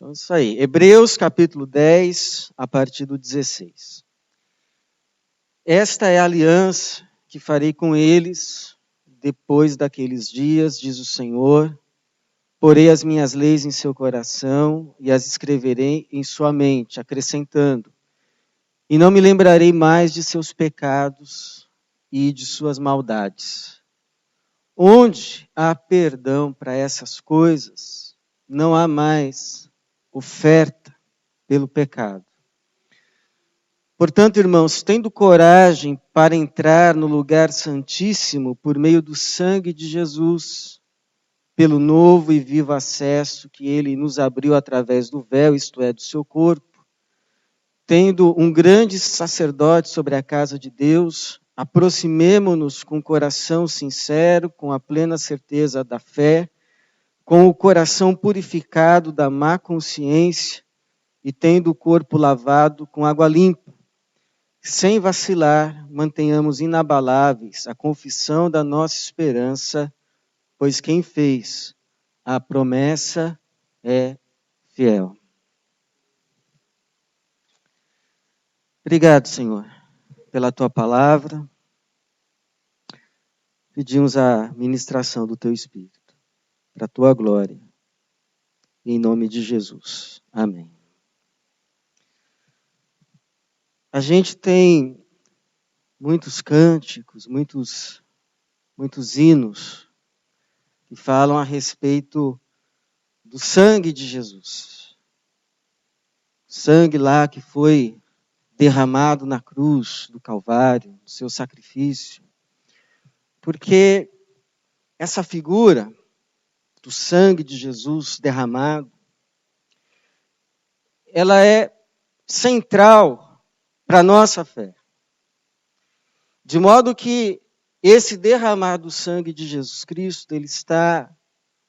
Então, isso aí. Hebreus, capítulo 10, a partir do 16. Esta é a aliança que farei com eles depois daqueles dias, diz o Senhor. Porei as minhas leis em seu coração e as escreverei em sua mente, acrescentando: e não me lembrarei mais de seus pecados e de suas maldades. Onde há perdão para essas coisas, não há mais oferta pelo pecado. Portanto, irmãos, tendo coragem para entrar no lugar santíssimo por meio do sangue de Jesus, pelo novo e vivo acesso que ele nos abriu através do véu, isto é, do seu corpo, tendo um grande sacerdote sobre a casa de Deus, aproximemo-nos com o coração sincero, com a plena certeza da fé, com o coração purificado da má consciência e tendo o corpo lavado com água limpa. Sem vacilar, mantenhamos inabaláveis a confissão da nossa esperança, pois quem fez a promessa é fiel. Obrigado, Senhor, pela tua palavra. Pedimos a ministração do teu Espírito, para a tua glória. Em nome de Jesus. Amém. A gente tem muitos cânticos, muitos hinos que falam a respeito do sangue de Jesus. O sangue lá que foi derramado na cruz do Calvário, o seu sacrifício. Porque essa figura do sangue de Jesus derramado, ela é central para a nossa fé. De modo que esse derramado sangue de Jesus Cristo, ele está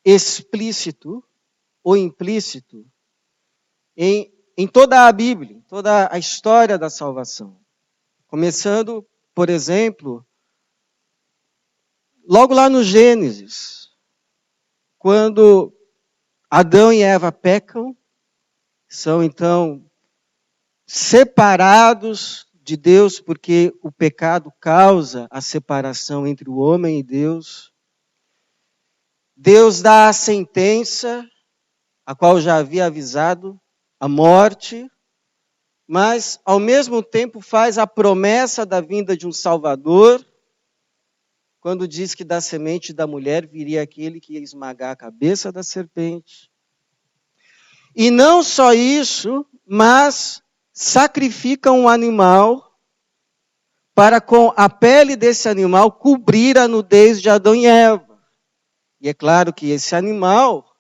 explícito ou implícito em toda a Bíblia, em toda a história da salvação. Começando, por exemplo, logo lá no Gênesis, quando Adão e Eva pecam, são então separados de Deus, porque o pecado causa a separação entre o homem e Deus. Deus dá a sentença, a qual já havia avisado, a morte, mas ao mesmo tempo faz a promessa da vinda de um Salvador, quando diz que da semente da mulher viria aquele que ia esmagar a cabeça da serpente. E não só isso, mas sacrifica um animal para com a pele desse animal cobrir a nudez de Adão e Eva. E é claro que esse animal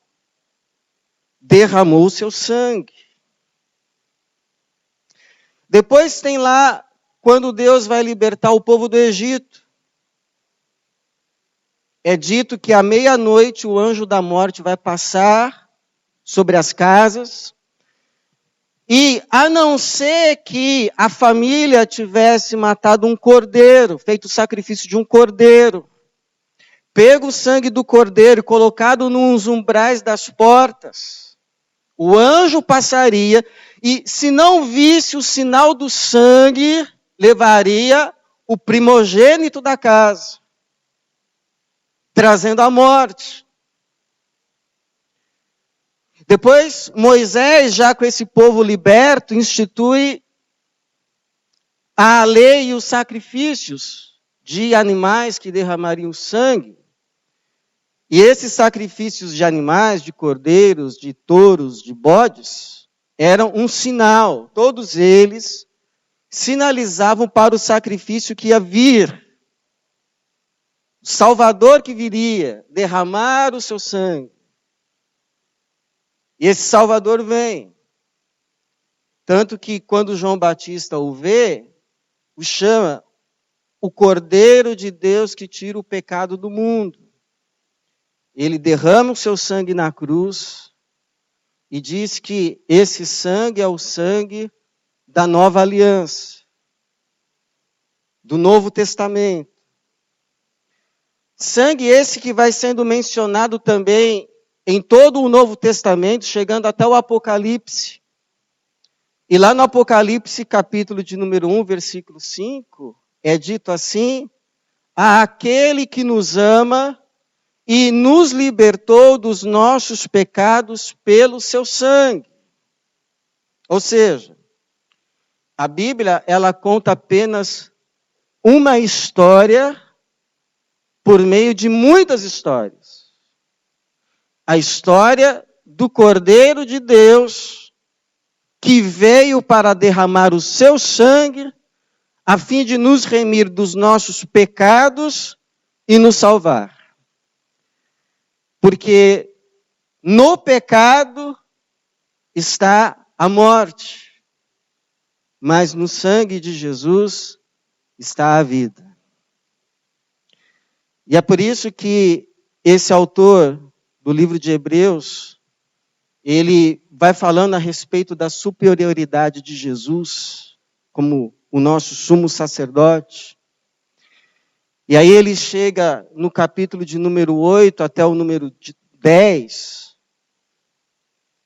derramou o seu sangue. Depois tem lá, quando Deus vai libertar o povo do Egito. É dito que à meia-noite o anjo da morte vai passar sobre as casas. E a não ser que a família tivesse matado um cordeiro, feito o sacrifício de um cordeiro, pego o sangue do cordeiro e colocado nos umbrais das portas, o anjo passaria e, se não visse o sinal do sangue, levaria o primogênito da casa, trazendo a morte. Depois, Moisés, já com esse povo liberto, institui a lei e os sacrifícios de animais que derramariam sangue. E esses sacrifícios de animais, de cordeiros, de touros, de bodes, eram um sinal. Todos eles sinalizavam para o sacrifício que ia vir. O Salvador que viria derramar o seu sangue. E esse Salvador vem. Tanto que quando João Batista o vê, o chama o Cordeiro de Deus que tira o pecado do mundo. Ele derrama o seu sangue na cruz e diz que esse sangue é o sangue da nova aliança, do Novo Testamento. Sangue esse que vai sendo mencionado também em todo o Novo Testamento, chegando até o Apocalipse. E lá no Apocalipse, capítulo de número 1, versículo 5, é dito assim: àquele que nos ama e nos libertou dos nossos pecados pelo seu sangue. Ou seja, a Bíblia, ela conta apenas uma história por meio de muitas histórias. A história do Cordeiro de Deus, que veio para derramar o seu sangue, a fim de nos remir dos nossos pecados e nos salvar. Porque no pecado está a morte, mas no sangue de Jesus está a vida. E é por isso que esse autor do livro de Hebreus, ele vai falando a respeito da superioridade de Jesus como o nosso sumo sacerdote. E aí ele chega no capítulo de número 8 até o número 10,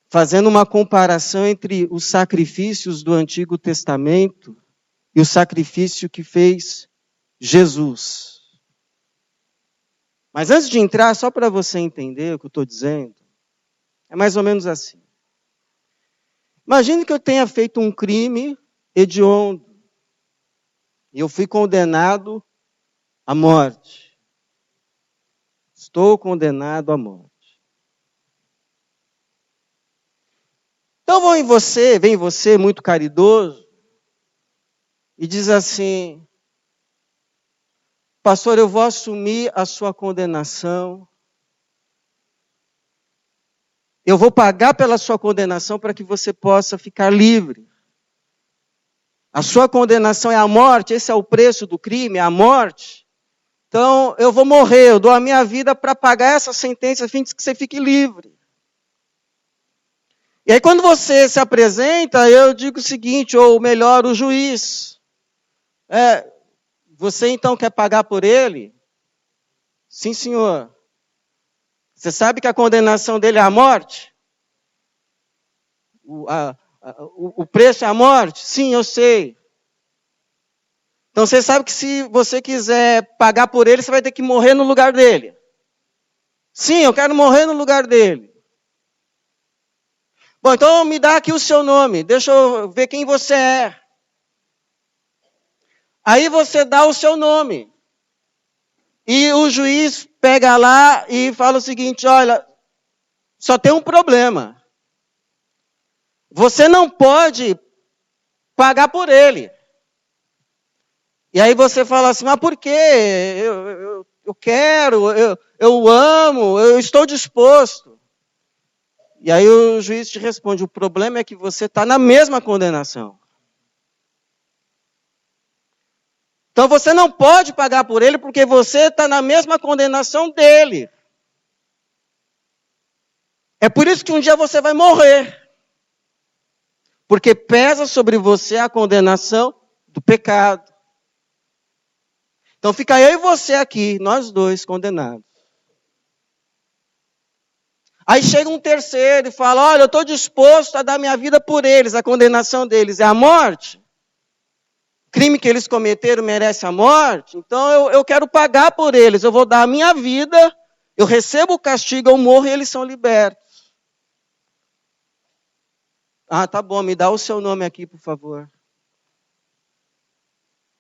fazendo uma comparação entre os sacrifícios do Antigo Testamento e o sacrifício que fez Jesus. Mas antes de entrar, só para você entender o que eu estou dizendo, é mais ou menos assim. Imagine que eu tenha feito um crime hediondo e eu fui condenado à morte. Estou condenado à morte. Então vem você muito caridoso e diz assim: pastor, eu vou assumir a sua condenação. Eu vou pagar pela sua condenação para que você possa ficar livre. A sua condenação é a morte, esse é o preço do crime, é a morte. Então, eu vou morrer, eu dou a minha vida para pagar essa sentença, a fim de que você fique livre. E aí, quando você se apresenta, eu digo o seguinte, ou melhor, o juiz. Você então quer pagar por ele? Sim, senhor. Você sabe que a condenação dele é a morte? O preço é a morte? Sim, eu sei. Então você sabe que se você quiser pagar por ele, você vai ter que morrer no lugar dele. Sim, eu quero morrer no lugar dele. Bom, então me dá aqui o seu nome. Deixa eu ver quem você é. Aí você dá o seu nome. E o juiz pega lá e fala o seguinte: olha, só tem um problema. Você não pode pagar por ele. E aí você fala assim: mas por quê? Eu quero, eu amo, eu estou disposto. E aí o juiz te responde: o problema é que você está na mesma condenação. Então você não pode pagar por ele porque você está na mesma condenação dele. É por isso que um dia você vai morrer. Porque pesa sobre você a condenação do pecado. Então fica eu e você aqui, nós dois condenados. Aí chega um terceiro e fala: olha, eu estou disposto a dar minha vida por eles. A condenação deles é a morte. O crime que eles cometeram merece a morte. Então eu quero pagar por eles. Eu vou dar a minha vida, eu recebo o castigo, eu morro e eles são libertos. Ah, tá bom, me dá o seu nome aqui, por favor.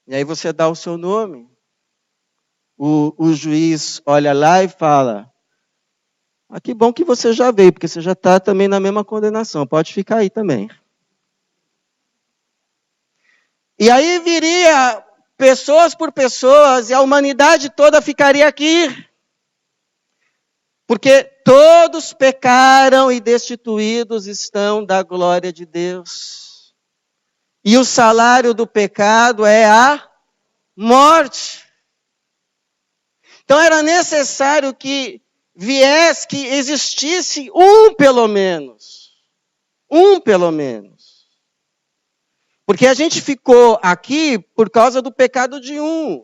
E aí você dá o seu nome. O juiz olha lá e fala: ah, que bom que você já veio, porque você já está também na mesma condenação. Pode ficar aí também. E aí viria pessoas por pessoas e a humanidade toda ficaria aqui. Porque todos pecaram e destituídos estão da glória de Deus. E o salário do pecado é a morte. Então era necessário que existisse um pelo menos. Um pelo menos. Porque a gente ficou aqui por causa do pecado de um.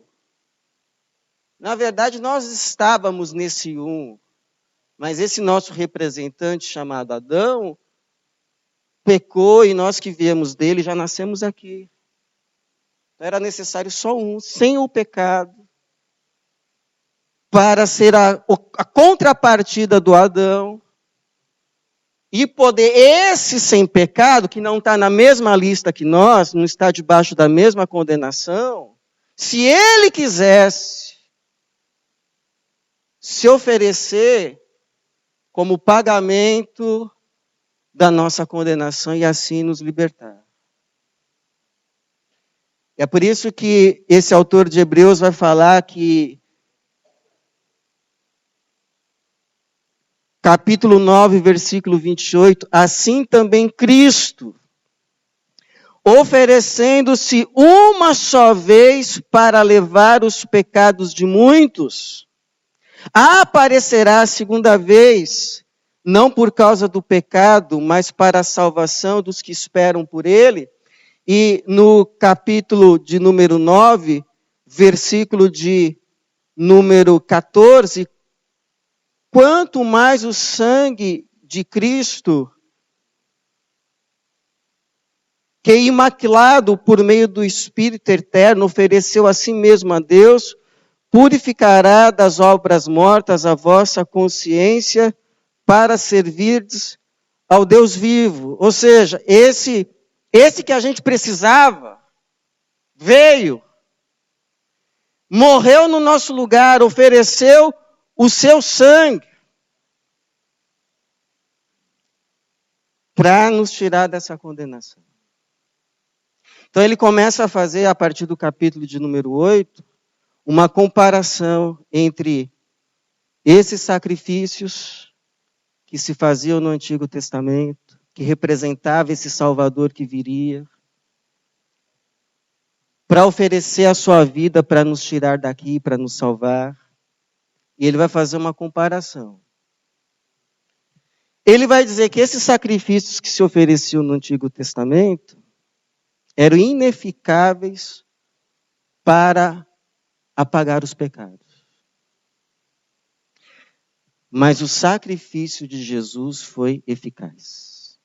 Na verdade, nós estávamos nesse um. Mas esse nosso representante chamado Adão pecou e nós que viemos dele já nascemos aqui. Então era necessário só um, sem o pecado, para ser a contrapartida do Adão e poder esse sem pecado, que não está na mesma lista que nós, não está debaixo da mesma condenação, se ele quisesse se oferecer como pagamento da nossa condenação e assim nos libertar. É por isso que esse autor de Hebreus vai falar que capítulo 9, versículo 28, assim também Cristo, oferecendo-se uma só vez para levar os pecados de muitos, aparecerá a segunda vez, não por causa do pecado, mas para a salvação dos que esperam por ele. E no capítulo de número 9, versículo de número 14, quanto mais o sangue de Cristo, que imaculado por meio do Espírito eterno, ofereceu a si mesmo a Deus, purificará das obras mortas a vossa consciência para servirdes ao Deus vivo. Ou seja, esse que a gente precisava, veio, morreu no nosso lugar, ofereceu o seu sangue para nos tirar dessa condenação. Então ele começa a fazer, a partir do capítulo de número 8, uma comparação entre esses sacrifícios que se faziam no Antigo Testamento, que representava esse Salvador que viria, para oferecer a sua vida para nos tirar daqui, para nos salvar. E ele vai fazer uma comparação. Ele vai dizer que esses sacrifícios que se ofereciam no Antigo Testamento eram ineficáveis para apagar os pecados. Mas o sacrifício de Jesus foi eficaz.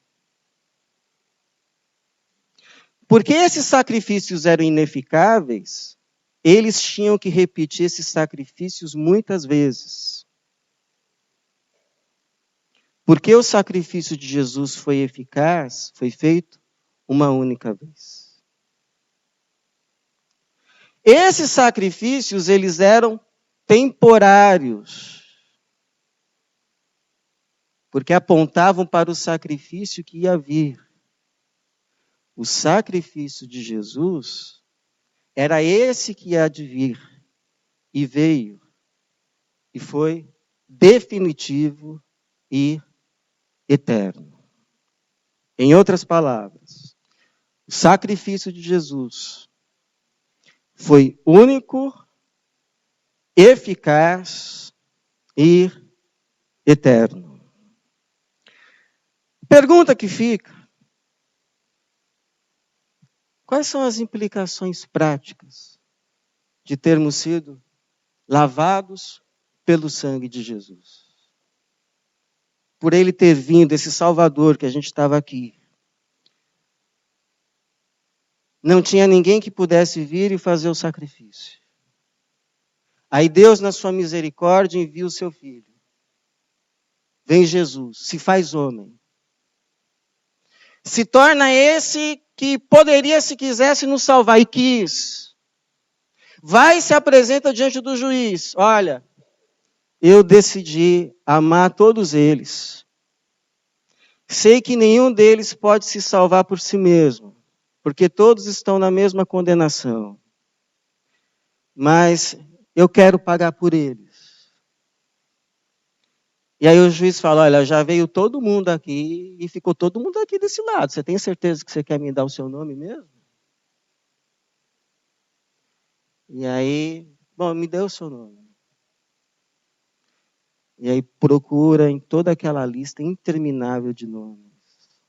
Porque esses sacrifícios eram ineficáveis, eles tinham que repetir esses sacrifícios muitas vezes. Porque o sacrifício de Jesus foi eficaz, foi feito uma única vez. Esses sacrifícios, eles eram temporários. Porque apontavam para o sacrifício que ia vir. O sacrifício de Jesus era esse que ia de vir. E veio. E foi definitivo e eterno. Em outras palavras, o sacrifício de Jesus foi único, eficaz e eterno. Pergunta que fica: quais são as implicações práticas de termos sido lavados pelo sangue de Jesus? Por ele ter vindo, esse Salvador que a gente estava aqui. Não tinha ninguém que pudesse vir e fazer o sacrifício. Aí Deus, na sua misericórdia, envia o seu Filho. Vem Jesus, se faz homem. Se torna esse que poderia, se quisesse, nos salvar, e quis. Vai e se apresenta diante do juiz. Olha, eu decidi amar todos eles. Sei que nenhum deles pode se salvar por si mesmo, porque todos estão na mesma condenação. Mas eu quero pagar por eles. E aí o juiz fala, olha, já veio todo mundo aqui e ficou todo mundo aqui desse lado. Você tem certeza que você quer me dar o seu nome mesmo? E aí, bom, me dê o seu nome. E aí procura em toda aquela lista interminável de nomes.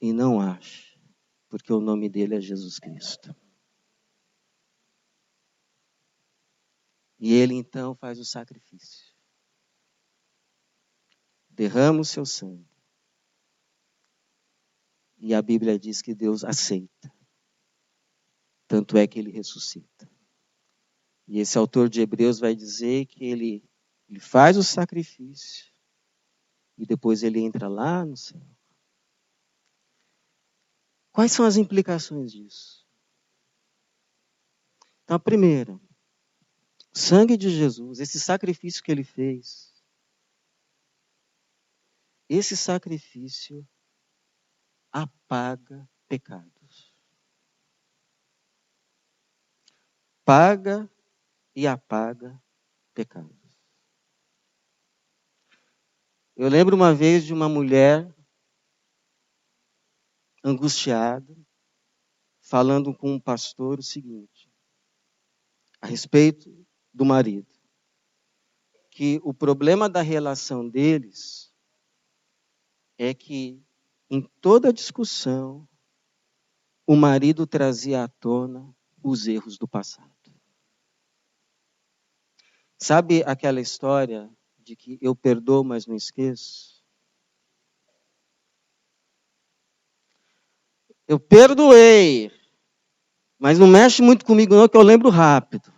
E não acha, porque o nome dele é Jesus Cristo. E ele então faz o sacrifício. derrama o seu sangue. E a Bíblia diz que Deus aceita. Tanto é que ele ressuscita. E esse autor de Hebreus vai dizer que ele faz o sacrifício e depois ele entra lá no céu. Quais são as implicações disso? Então, a primeira, o sangue de Jesus, esse sacrifício que ele fez, esse sacrifício apaga pecados. Paga e apaga pecados. Eu lembro uma vez de uma mulher angustiada, falando com um pastor o seguinte, a respeito do marido, que o problema da relação deles é que em toda discussão o marido trazia à tona os erros do passado. Sabe aquela história de que eu perdoo, mas não esqueço? Eu perdoei, mas não mexe muito comigo não, que eu lembro rápido.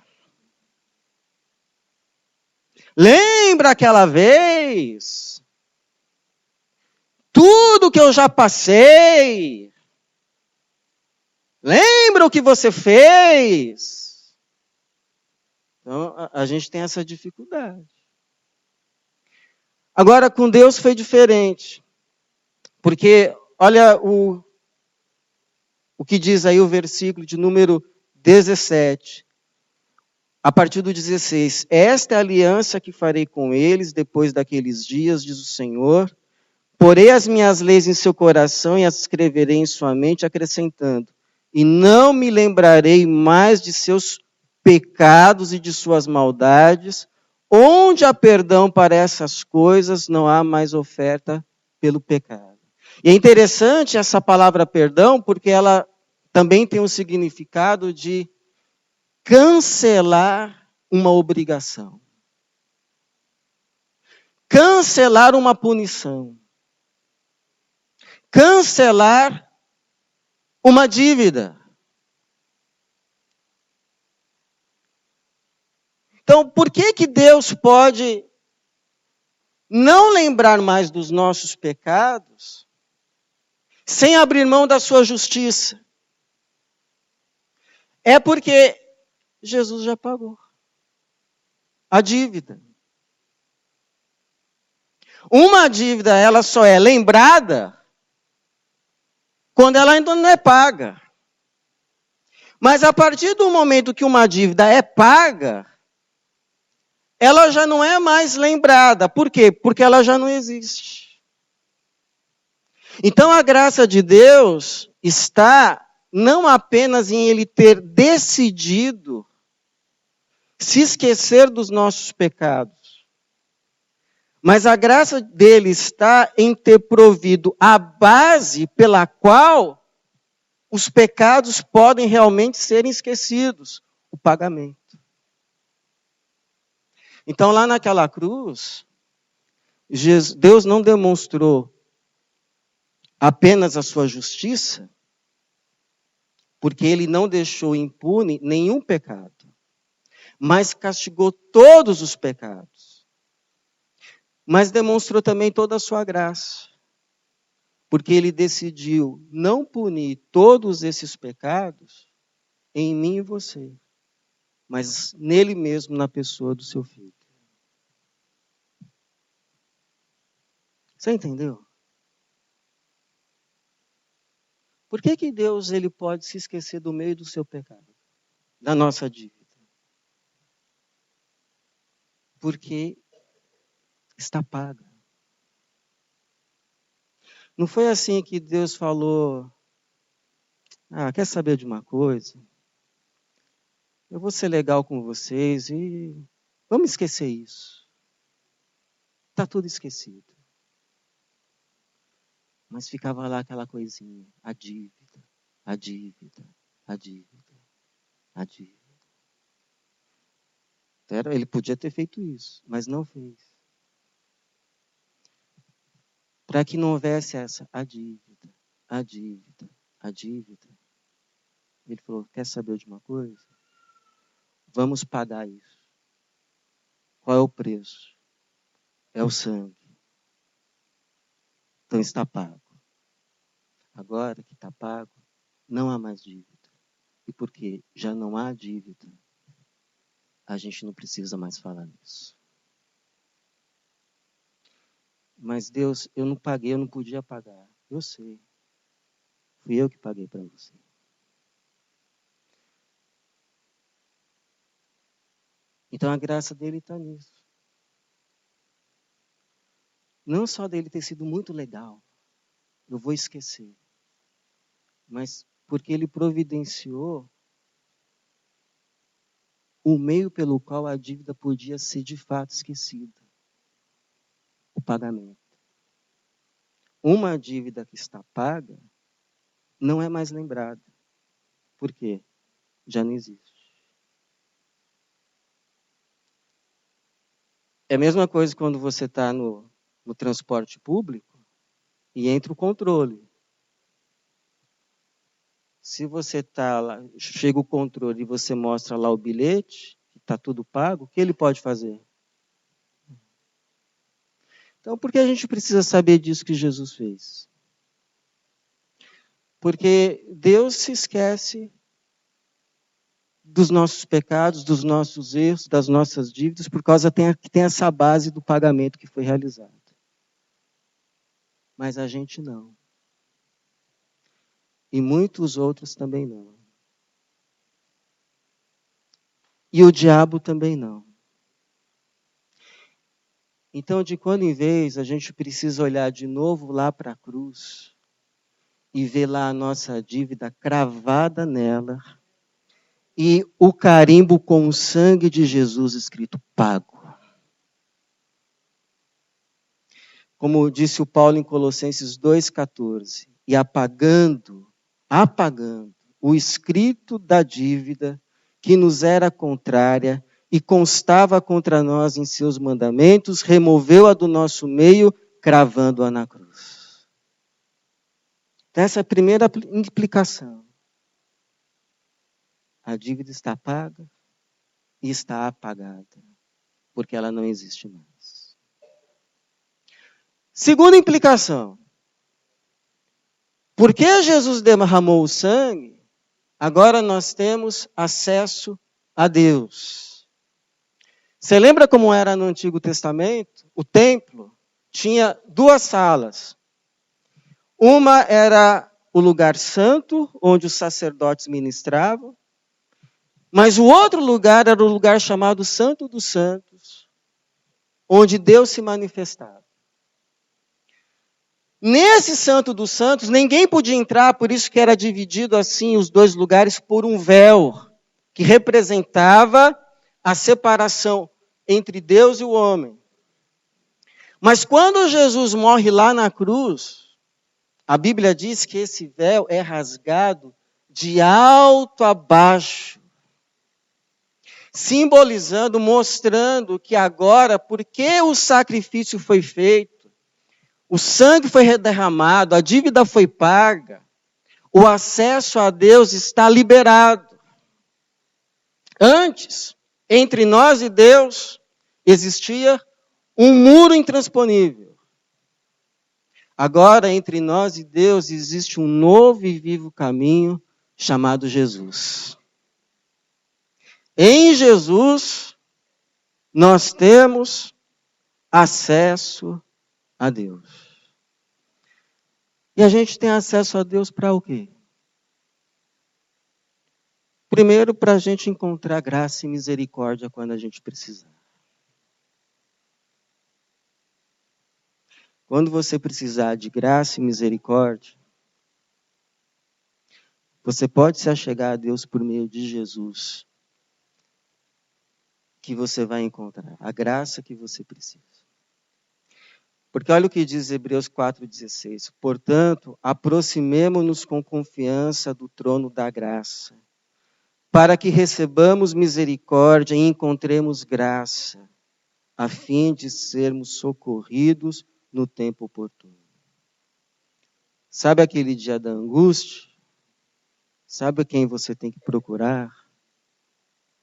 Lembra aquela vez? Tudo que eu já passei. Lembra o que você fez? Então, a gente tem essa dificuldade. Agora, com Deus foi diferente. Porque, olha o que diz aí o versículo de número 17. A partir do 16. Esta é a aliança que farei com eles depois daqueles dias, diz o Senhor. Porei as minhas leis em seu coração e as escreverei em sua mente, acrescentando. E não me lembrarei mais de seus pecados e de suas maldades. Onde há perdão para essas coisas, não há mais oferta pelo pecado. E é interessante essa palavra perdão, porque ela também tem um significado de cancelar uma obrigação. Cancelar uma punição. Cancelar uma dívida. Então, por que Deus pode não lembrar mais dos nossos pecados sem abrir mão da sua justiça? É porque Jesus já pagou a dívida. Uma dívida, ela só é lembrada quando ela ainda não é paga. Mas a partir do momento que uma dívida é paga, ela já não é mais lembrada. Por quê? Porque ela já não existe. Então a graça de Deus está não apenas em Ele ter decidido se esquecer dos nossos pecados, mas a graça dele está em ter provido a base pela qual os pecados podem realmente serem esquecidos, o pagamento. Então, lá naquela cruz, Deus não demonstrou apenas a sua justiça, porque ele não deixou impune nenhum pecado, mas castigou todos os pecados. Mas demonstrou também toda a sua graça, porque ele decidiu não punir todos esses pecados em mim e você, mas nele mesmo, na pessoa do seu filho. Você entendeu? Por que Deus ele pode se esquecer do meio do seu pecado, da nossa dívida? Porque está paga. Não foi assim que Deus falou, quer saber de uma coisa? Eu vou ser legal com vocês e vamos esquecer isso. Está tudo esquecido. Mas ficava lá aquela coisinha, a dívida, a dívida, a dívida, a dívida. Ele podia ter feito isso, mas não fez. para que não houvesse a dívida, a dívida, a dívida. Ele falou, quer saber de uma coisa? Vamos pagar isso. Qual é o preço? É o sangue. Então está pago. Agora que está pago, não há mais dívida. E porque já não há dívida, a gente não precisa mais falar nisso. Mas Deus, eu não paguei, eu não podia pagar. Eu sei. Fui eu que paguei para você. Então a graça dele está nisso. Não só dele ter sido muito legal, eu vou esquecer. Mas porque ele providenciou o meio pelo qual a dívida podia ser de fato esquecida. O pagamento. Uma dívida que está paga não é mais lembrada. Por quê? Já não existe. É a mesma coisa quando você está no transporte público e entra o controle. Se você está lá, chega o controle e você mostra lá o bilhete, que está tudo pago, o que ele pode fazer? Então, por que a gente precisa saber disso que Jesus fez? Porque Deus se esquece dos nossos pecados, dos nossos erros, das nossas dívidas, por causa que tem essa base do pagamento que foi realizado. Mas a gente não. E muitos outros também não. E o diabo também não. Então, de quando em vez, a gente precisa olhar de novo lá para a cruz e ver lá a nossa dívida cravada nela e o carimbo com o sangue de Jesus escrito pago. Como disse o Paulo em Colossenses 2,14, e apagando o escrito da dívida que nos era contrária e constava contra nós em seus mandamentos, removeu-a do nosso meio, cravando-a na cruz. Então, essa é a primeira implicação. A dívida está paga e está apagada, porque ela não existe mais. Segunda implicação. Porque Jesus derramou o sangue, agora nós temos acesso a Deus. Você lembra como era no Antigo Testamento? O templo tinha duas salas. Uma era o lugar santo, onde os sacerdotes ministravam, mas o outro lugar era o lugar chamado Santo dos Santos, onde Deus se manifestava. Nesse Santo dos Santos, ninguém podia entrar, por isso que era dividido assim os dois lugares por um véu, que representava a separação entre Deus e o homem. Mas quando Jesus morre lá na cruz, a Bíblia diz que esse véu é rasgado de alto a baixo, simbolizando, mostrando que agora, porque o sacrifício foi feito, o sangue foi derramado, a dívida foi paga, o acesso a Deus está liberado. Antes, entre nós e Deus, existia um muro intransponível. Agora, entre nós e Deus, existe um novo e vivo caminho chamado Jesus. Em Jesus, nós temos acesso a Deus. E a gente tem acesso a Deus para o quê? Primeiro, para a gente encontrar graça e misericórdia quando a gente precisar. Quando você precisar de graça e misericórdia, você pode se achegar a Deus por meio de Jesus, que você vai encontrar a graça que você precisa. Porque olha o que diz Hebreus 4,16. Portanto, aproximemo-nos com confiança do trono da graça, para que recebamos misericórdia e encontremos graça, a fim de sermos socorridos no tempo oportuno. Sabe aquele dia da angústia? Sabe quem você tem que procurar?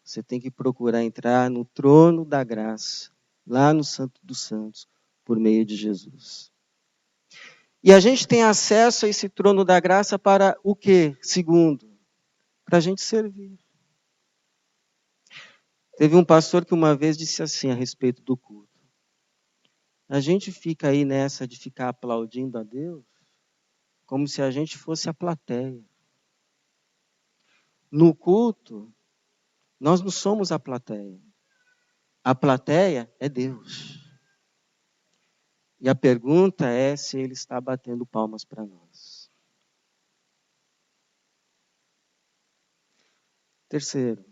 Você tem que procurar entrar no trono da graça, lá no Santo dos Santos, por meio de Jesus. E a gente tem acesso a esse trono da graça para o quê? Segundo, para a gente servir. Teve um pastor que uma vez disse assim a respeito do culto. A gente fica aí nessa de ficar aplaudindo a Deus como se a gente fosse a plateia. No culto, nós não somos a plateia. A plateia é Deus. E a pergunta é se Ele está batendo palmas para nós. Terceiro,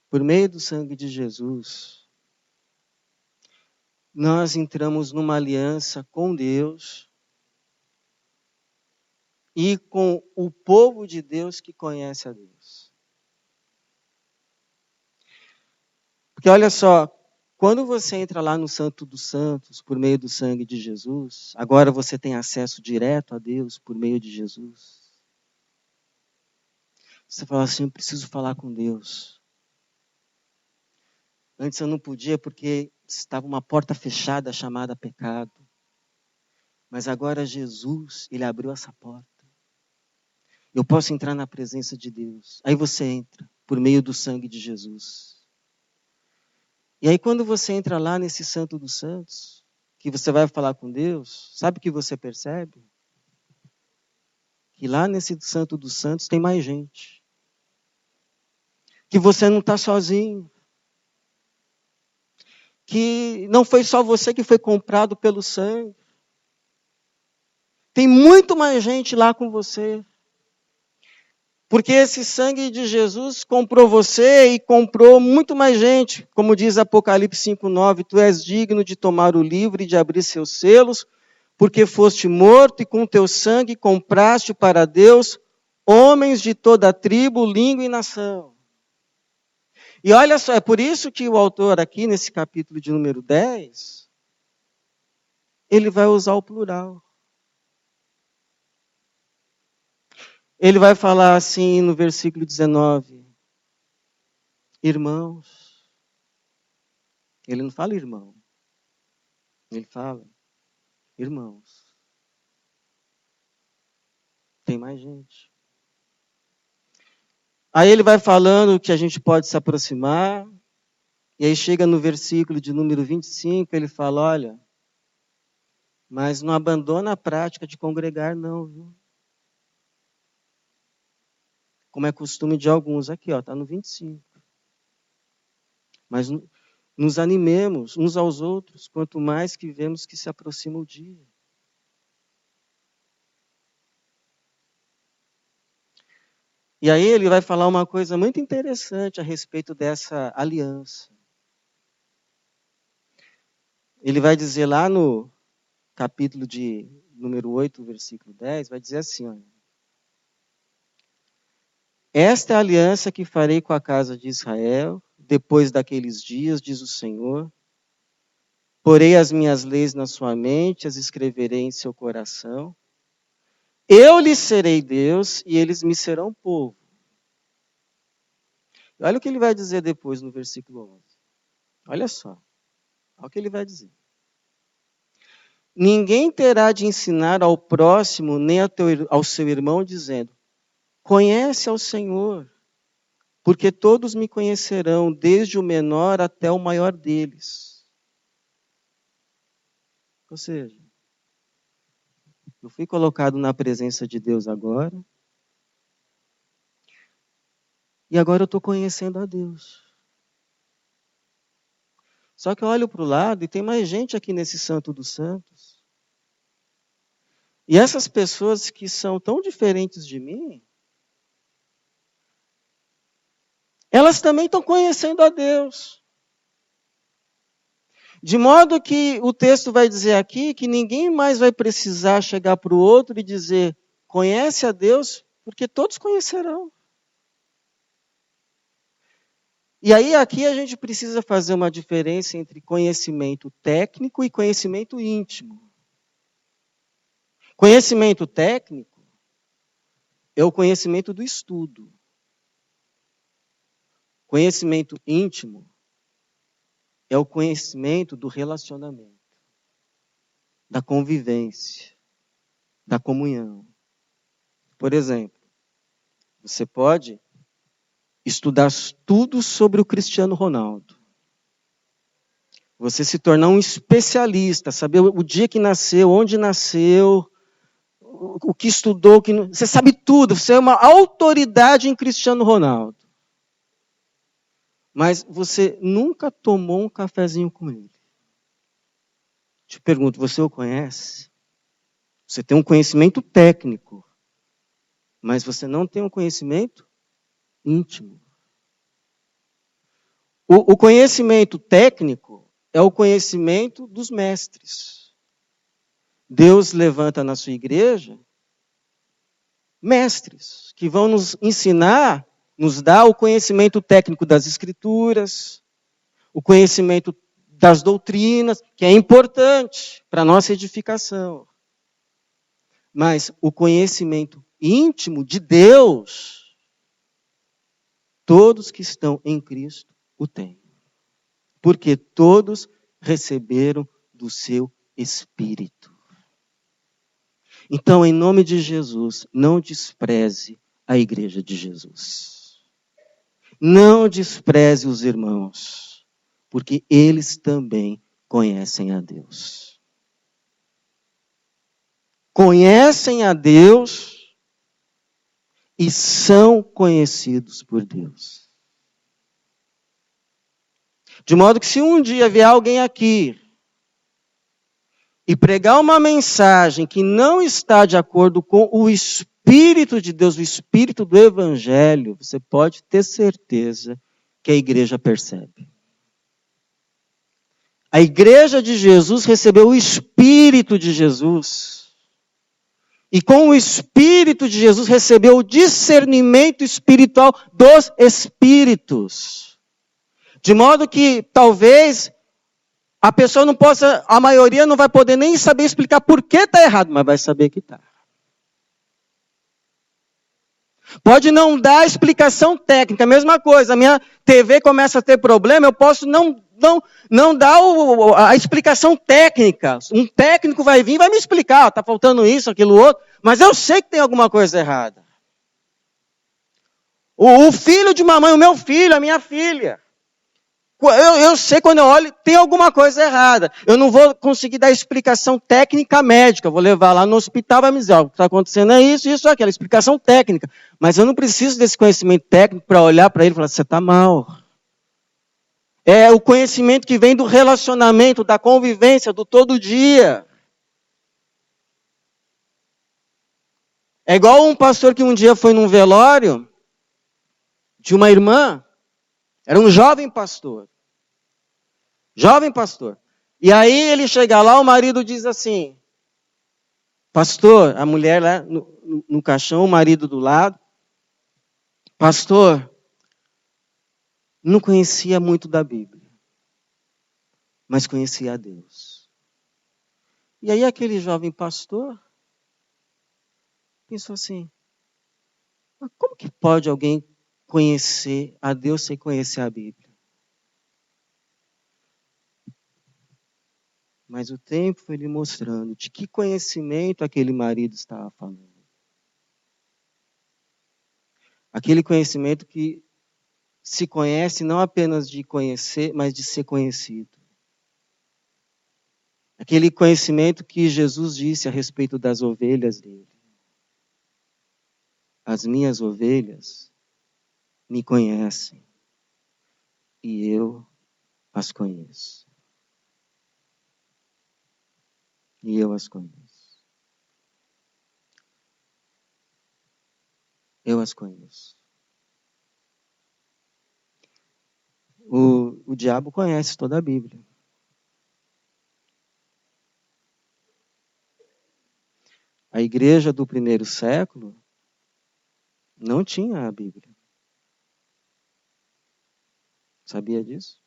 por meio do sangue de Jesus, nós entramos numa aliança com Deus e com o povo de Deus que conhece a Deus. Porque olha só, quando você entra lá no Santo dos Santos, por meio do sangue de Jesus, agora você tem acesso direto a Deus por meio de Jesus. Você fala assim, eu preciso falar com Deus. Antes eu não podia porque estava uma porta fechada chamada pecado. Mas agora Jesus, Ele abriu essa porta. Eu posso entrar na presença de Deus. Aí você entra por meio do sangue de Jesus. E aí quando você entra lá nesse Santo dos Santos, que você vai falar com Deus, sabe o que você percebe? Que lá nesse Santo dos Santos tem mais gente. Que você não está sozinho. Que não foi só você que foi comprado pelo sangue. Tem muito mais gente lá com você. Porque esse sangue de Jesus comprou você e comprou muito mais gente. Como diz Apocalipse 5,9, tu és digno de tomar o livro e de abrir seus selos, porque foste morto e com teu sangue compraste para Deus homens de toda tribo, língua e nação. E olha só, é por isso que o autor aqui, nesse capítulo de número 10, ele vai usar o plural. Ele vai falar assim no versículo 19, irmãos. Ele não fala irmão. Ele fala, irmãos. Tem mais gente. Aí ele vai falando que a gente pode se aproximar. E aí chega no versículo de número 25, ele fala, olha, mas não abandona a prática de congregar não, viu? Como é costume de alguns. Aqui, está no 25. Mas nos animemos uns aos outros, quanto mais que vemos que se aproxima o dia. E aí ele vai falar uma coisa muito interessante a respeito dessa aliança. Ele vai dizer lá no capítulo de número 8, versículo 10, vai dizer assim, olha. Esta é a aliança que farei com a casa de Israel, depois daqueles dias, diz o Senhor. Porei as minhas leis na sua mente, as escreverei em seu coração. Eu lhes serei Deus e eles me serão povo. Olha o que ele vai dizer depois no versículo 11. Olha só. Olha o que ele vai dizer. Ninguém terá de ensinar ao próximo nem ao seu irmão, dizendo, conhece ao Senhor, porque todos me conhecerão, desde o menor até o maior deles. Ou seja, eu fui colocado na presença de Deus agora, e agora eu estou conhecendo a Deus. Só que eu olho para o lado e tem mais gente aqui nesse Santo dos Santos. E essas pessoas que são tão diferentes de mim, elas também estão conhecendo a Deus. De modo que o texto vai dizer aqui que ninguém mais vai precisar chegar para o outro e dizer, conhece a Deus, porque todos conhecerão. E aí aqui a gente precisa fazer uma diferença entre conhecimento técnico e conhecimento íntimo. Conhecimento técnico é o conhecimento do estudo. Conhecimento íntimo é o conhecimento do relacionamento, da convivência, da comunhão. Por exemplo, você pode estudar tudo sobre o Cristiano Ronaldo. Você se tornar um especialista, saber o dia que nasceu, onde nasceu, o que estudou, o que não... Você sabe tudo, você é uma autoridade em Cristiano Ronaldo. Mas você nunca tomou um cafezinho com ele. Te pergunto, você o conhece? Você tem um conhecimento técnico, mas você não tem um conhecimento íntimo. O conhecimento técnico é o conhecimento dos mestres. Deus levanta na sua igreja mestres que vão nos ensinar, nos dar o conhecimento técnico das Escrituras, o conhecimento das doutrinas, que é importante para a nossa edificação. Mas o conhecimento íntimo de Deus, todos que estão em Cristo o têm. Porque todos receberam do seu Espírito. Então, em nome de Jesus, não despreze a igreja de Jesus. Não despreze os irmãos, porque eles também conhecem a Deus. Conhecem a Deus e são conhecidos por Deus. De modo que se um dia vier alguém aqui e pregar uma mensagem que não está de acordo com o Espírito de Deus, o Espírito do Evangelho, você pode ter certeza que a igreja percebe. A igreja de Jesus recebeu o Espírito de Jesus. E com o Espírito de Jesus recebeu o discernimento espiritual dos Espíritos. De modo que talvez a pessoa não possa, a maioria não vai poder nem saber explicar por que está errado, mas vai saber que está. Pode não dar explicação técnica, a mesma coisa, a minha TV começa a ter problema, eu posso não dar a explicação técnica. Um técnico vai vir e vai me explicar, está faltando isso, aquilo, outro, mas eu sei que tem alguma coisa errada. O filho de mamãe, o meu filho, a minha filha, eu sei quando eu olho, tem alguma coisa errada. Eu não vou conseguir dar explicação técnica médica. Eu vou levar lá no hospital, vai me dizer, o que está acontecendo é isso, aquela explicação técnica. Mas eu não preciso desse conhecimento técnico para olhar para ele e falar, você está mal. É o conhecimento que vem do relacionamento, da convivência, do todo dia. É igual um pastor que um dia foi num velório de uma irmã. Era um jovem pastor. Jovem pastor. E aí ele chega lá, o marido diz assim, pastor, a mulher lá no caixão, o marido do lado, pastor, não conhecia muito da Bíblia, mas conhecia a Deus. E aí aquele jovem pastor pensou assim, mas como que pode alguém conhecer a Deus sem conhecer a Bíblia? Mas o tempo foi lhe mostrando de que conhecimento aquele marido estava falando. Aquele conhecimento que se conhece não apenas de conhecer, mas de ser conhecido. Aquele conhecimento que Jesus disse a respeito das ovelhas dele. As minhas ovelhas me conhecem e eu as conheço. E eu as conheço. Eu as conheço. O diabo conhece toda a Bíblia. A igreja do primeiro século não tinha a Bíblia. Sabia disso?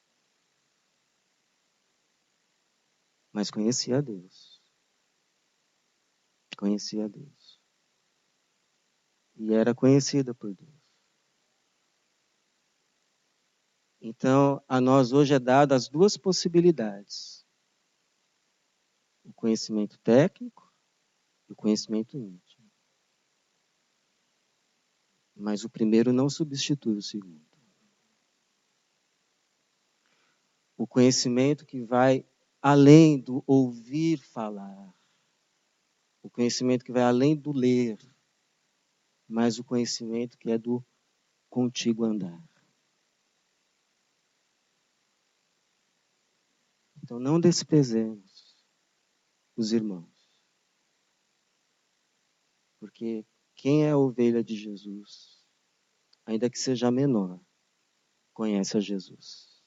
Mas conhecia a Deus. Conhecia Deus. E era conhecida por Deus. Então, a nós hoje é dada as duas possibilidades. O conhecimento técnico e o conhecimento íntimo. Mas o primeiro não substitui o segundo. O conhecimento que vai além do ouvir falar. O conhecimento que vai além do ler. Mas o conhecimento que é do contigo andar. Então não desprezemos os irmãos. Porque quem é a ovelha de Jesus, ainda que seja menor, conhece a Jesus.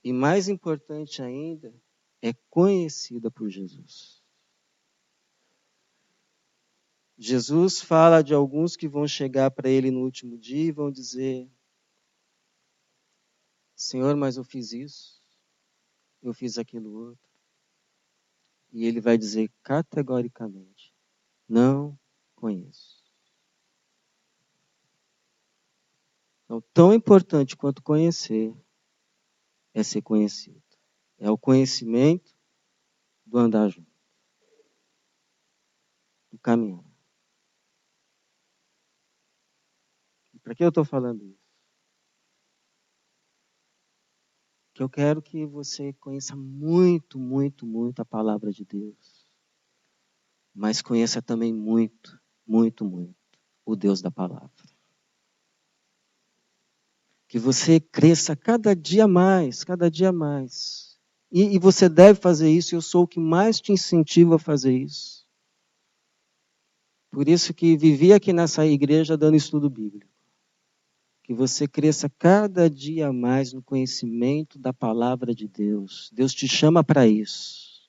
E mais importante ainda, é conhecida por Jesus. Jesus fala de alguns que vão chegar para ele no último dia e vão dizer: Senhor, mas eu fiz isso, eu fiz aquilo outro. E ele vai dizer categoricamente: não conheço. Então, tão importante quanto conhecer é ser conhecido. É o conhecimento do andar junto, do caminhar. Para que eu estou falando isso? Que eu quero que você conheça muito, muito, muito a palavra de Deus. Mas conheça também muito, muito, muito o Deus da palavra. Que você cresça cada dia mais, cada dia mais. E você deve fazer isso, e eu sou o que mais te incentivo a fazer isso. Por isso que vivi aqui nessa igreja dando estudo bíblico. Que você cresça cada dia mais no conhecimento da palavra de Deus. Deus te chama para isso.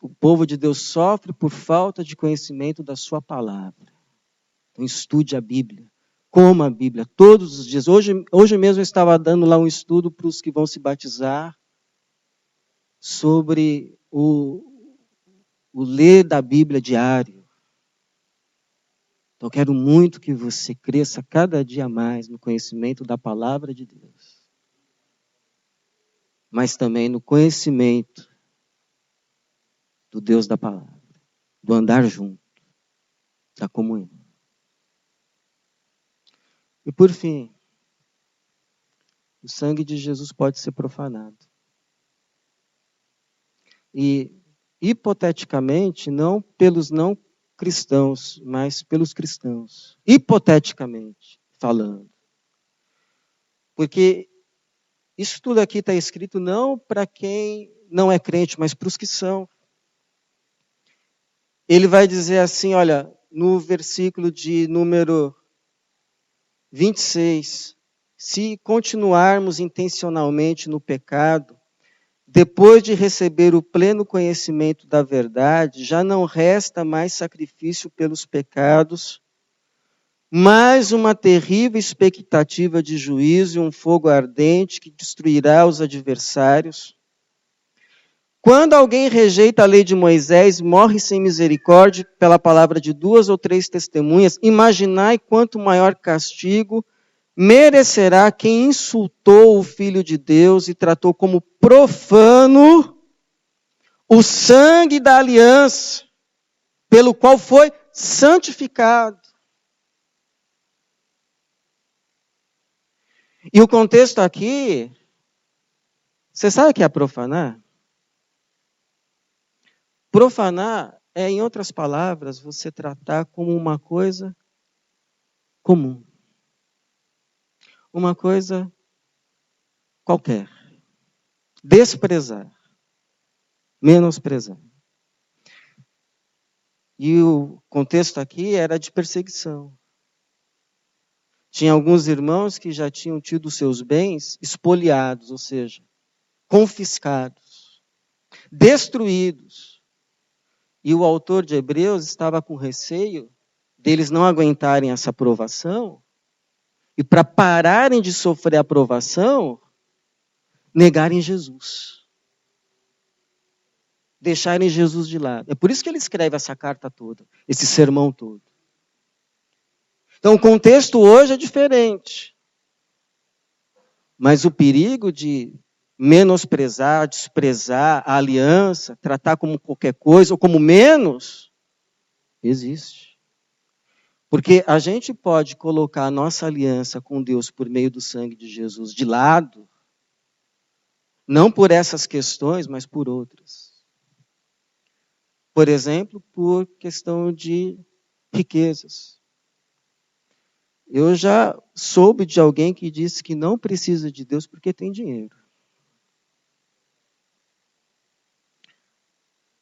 O povo de Deus sofre por falta de conhecimento da sua palavra. Então estude a Bíblia. Coma a Bíblia todos os dias. Hoje mesmo eu estava dando lá um estudo para os que vão se batizar sobre o ler da Bíblia diário. Então, eu quero muito que você cresça cada dia mais no conhecimento da palavra de Deus. Mas também no conhecimento do Deus da palavra. Do andar junto. Da comunhão. E por fim, o sangue de Jesus pode ser profanado. E, hipoteticamente, não pelos não cristãos, mas pelos cristãos. Hipoteticamente falando. Porque isso tudo aqui está escrito não para quem não é crente, mas para os que são. Ele vai dizer assim, olha, no versículo de número 26, se continuarmos intencionalmente no pecado, depois de receber o pleno conhecimento da verdade, já não resta mais sacrifício pelos pecados, mas uma terrível expectativa de juízo e um fogo ardente que destruirá os adversários. Quando alguém rejeita a lei de Moisés, morre sem misericórdia pela palavra de 2 ou 3 testemunhas, imaginai quanto maior castigo merecerá quem insultou o Filho de Deus e tratou como profano o sangue da aliança, pelo qual foi santificado. E o contexto aqui, você sabe o que é profanar? Profanar é, em outras palavras, você tratar como uma coisa comum. Uma coisa qualquer. Desprezar. Menosprezar. E o contexto aqui era de perseguição. Tinha alguns irmãos que já tinham tido seus bens espoliados, ou seja, confiscados, destruídos. E o autor de Hebreus estava com receio deles não aguentarem essa provação e, para pararem de sofrer a provação, negarem Jesus. deixarem Jesus de lado. É por isso que ele escreve essa carta toda, esse sermão todo. Então, o contexto hoje é diferente. Mas o perigo de menosprezar, desprezar a aliança, tratar como qualquer coisa ou como menos, existe. Porque a gente pode colocar a nossa aliança com Deus por meio do sangue de Jesus de lado, não por essas questões, mas por outras. Por exemplo, por questão de riquezas. Eu já soube de alguém que disse que não precisa de Deus porque tem dinheiro.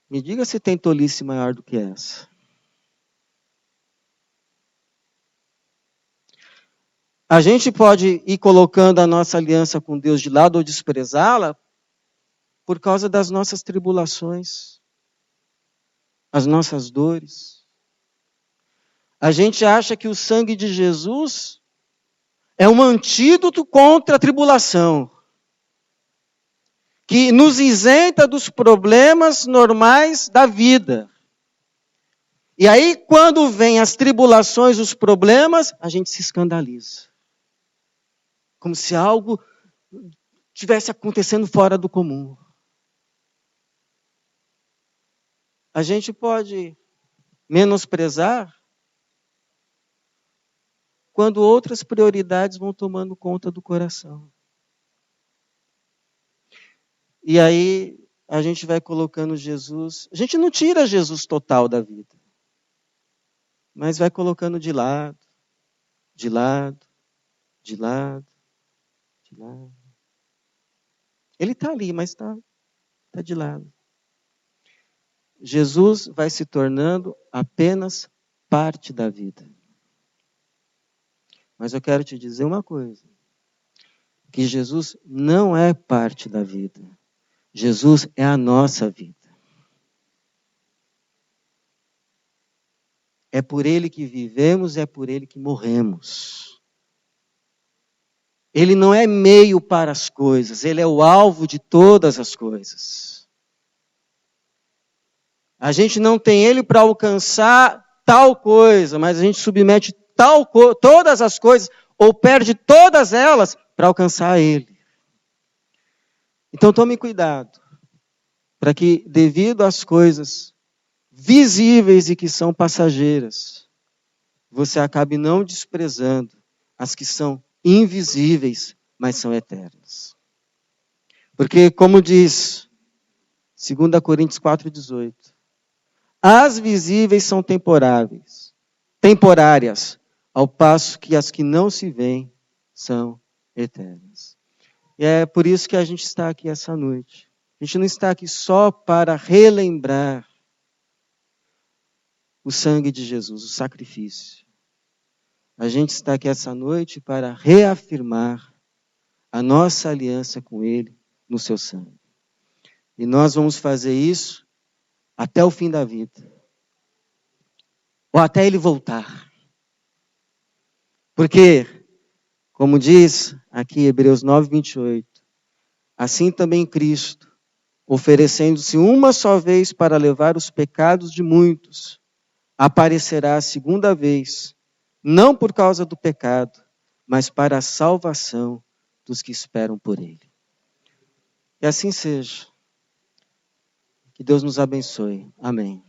Me diga se tem tolice maior do que essa. A gente pode ir colocando a nossa aliança com Deus de lado ou desprezá-la por causa das nossas tribulações, as nossas dores. A gente acha que o sangue de Jesus é um antídoto contra a tribulação, que nos isenta dos problemas normais da vida. E aí, quando vem as tribulações, os problemas, a gente se escandaliza. Como se algo estivesse acontecendo fora do comum. A gente pode menosprezar quando outras prioridades vão tomando conta do coração. E aí a gente vai colocando Jesus. A gente não tira Jesus total da vida, mas vai colocando de lado, de lado, de lado, de lado. Ele está ali, mas está de lado. Jesus vai se tornando apenas parte da vida. Mas eu quero te dizer uma coisa, que Jesus não é parte da vida. Jesus é a nossa vida. É por Ele que vivemos, é por Ele que morremos. Ele não é meio para as coisas, Ele é o alvo de todas as coisas. A gente não tem Ele para alcançar tal coisa, mas a gente submete todas as coisas, ou perde todas elas, para alcançar Ele. Então tome cuidado, para que, devido às coisas visíveis e que são passageiras, você acabe não desprezando as que são invisíveis, mas são eternas. Porque, como diz 2 Coríntios 4,18, as visíveis são temporárias, ao passo que as que não se veem são eternas. E é por isso que a gente está aqui essa noite. A gente não está aqui só para relembrar o sangue de Jesus, o sacrifício. A gente está aqui essa noite para reafirmar a nossa aliança com Ele no seu sangue. E nós vamos fazer isso até o fim da vida. Ou até Ele voltar. Porque, como diz aqui Hebreus 9:28, assim também Cristo, oferecendo-se uma só vez para levar os pecados de muitos, aparecerá a segunda vez, não por causa do pecado, mas para a salvação dos que esperam por Ele. Que assim seja. Que Deus nos abençoe. Amém.